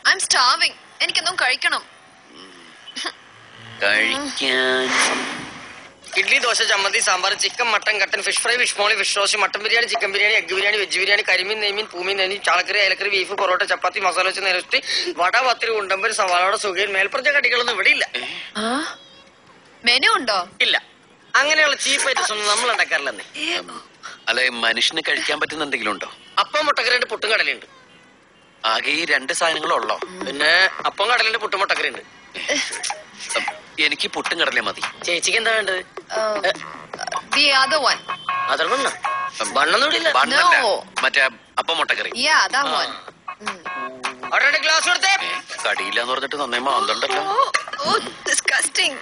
I'm starving. എനിക്കെന്തോ കഴിക്കണം. ഇഡ്ലി, ദോശ, ചമ്മന്തി, സാമ്പാർ, ചിക്കൻ, മട്ടൻ, കട്ടൻ, fish fry, fish molee, fish roast, mutton biryani, chicken biryani, egg biryani, veg biryani, കരിമീൻ, നെയ്മീൻ, പൂമീൻ, നെയ്മീൻ, ചാളക്കറി, അയലക്കറി, ബീഫ്, പൊറോട്ട, ചപ്പാത്തി, മസാല വെച്ച് നിരത്തി, വട, പത്തിരി, ഉണ്ടമ്പര്, സവാളയുടെ സുഖയിൽ മേൽപ്പറഞ്ഞ കടികളൊന്നും ഇവിടെ ഇല്ല. മെനു ഉണ്ടോ? ഇല്ല. അങ്ങനെയുള്ള ചീപ്പ് ഐറ്റംസ് ഒന്നും നമ്മൾ ഉണ്ടാക്കാറില്ലെന്നേ. അല്ലെ, മനുഷ്യന് കഴിക്കാൻ പറ്റുന്ന എന്തെങ്കിലും ഉണ്ടോ? അപ്പം, മുട്ടക്കറിയുണ്ട്, പുട്ടും കടലുണ്ട്. ആകെ ഈ 2 സാധനങ്ങളുള്ളോ? പിന്നെ അപ്പം, കടലുണ്ട്, പുട്ടും മുട്ടക്കറിയുണ്ട്. എനിക്ക് പുട്ടും കടലേ മതി. ചേച്ചിക്ക് എന്താ വേണ്ടത്? The other one. അതർബണ്ണ ബണ്ണൊന്നുമില്ല. മറ്റേ അപ്പം മുട്ടക്കറി. Yeah, that one. അവിടെ ഗ്ലാസ് കൊടുത്തേ. കടിയില്ലാന്ന് പറഞ്ഞിട്ട് നന്നായി മാന്തണ്ടല്ലോ. Oh, disgusting.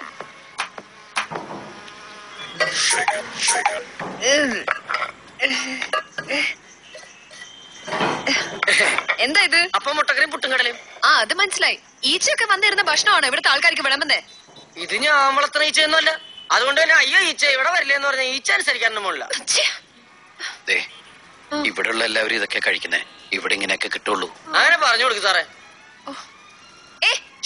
എന്താ ഇത്? അപ്പം, മുട്ടക്കറിയും, പുട്ടും കടലയും. അത് മനസ്സിലായി. ഈച്ചയൊക്കെ വന്നിരുന്ന ഭക്ഷണമാണോ ഇവിടുത്തെ ആൾക്കാർക്ക് വിളമ്പുന്നേ? ഇത് ഞാൻ വളർത്തുന്ന ഈച്ചയൊന്നുമല്ല. അതുകൊണ്ട് തന്നെ അയ്യോ ഈച്ച ഇവിടെ വരില്ലെന്ന് പറഞ്ഞാൽ ഈച്ച അനുസരിക്കാനൊന്നും പോണില്ല. ഇവിടെയുള്ള എല്ലാവരും ഇതൊക്കെ കഴിക്കുന്നേ. ഇവിടെ ഇങ്ങനെയൊക്കെ കിട്ടുള്ളൂ. അങ്ങനെ പറഞ്ഞു കൊടുക്കും സാറേ.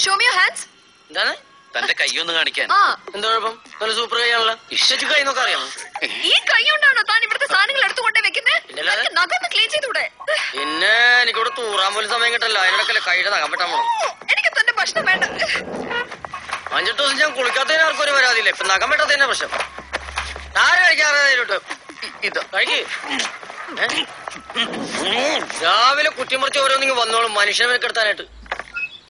Show me your hands. എന്താണ്? തന്റെ കൈയൊന്ന് കാണിക്കാൻ. എന്താ കുഴപ്പം? നല്ല സൂപ്പർ കൈയാണല്ലോ. കൈ നോക്കാൻ അറിയാമോ? ഈ കൈ കൊണ്ടാണോ താൻ ഇവിടുത്തെ സാധനങ്ങൾ എടുത്തുകൊണ്ടേ വെക്കുന്നത്? ക്ലീൻ ചെയ്തൂടെ? പിന്നെ എനിക്കിവിടെ തൂറാൻ പോലും സമയം കിട്ടല്ലോ. അതിനിടക്കല്ലേ കൈയുടെ നഖം വെട്ടാൻ പോണം. എനിക്ക് തന്റെ ഭക്ഷണം വേണ്ട. 5-8 ദിവസം ഞാൻ കുളിക്കാത്തതിന് ആർക്കൊരു പരാതിയില്ല. ഇപ്പൊ നഖം വെട്ടാത്തതിന്റെ പ്രശ്നം. ആരും കഴിക്കാറിട്ട് ഇത് കഴിക്ക്. രാവിലെ കുറ്റിമുറിച്ച് ഓരോന്നിങ്ങ് വന്നോളും മനുഷ്യനെ മെനക്കെടുത്താനായിട്ട്.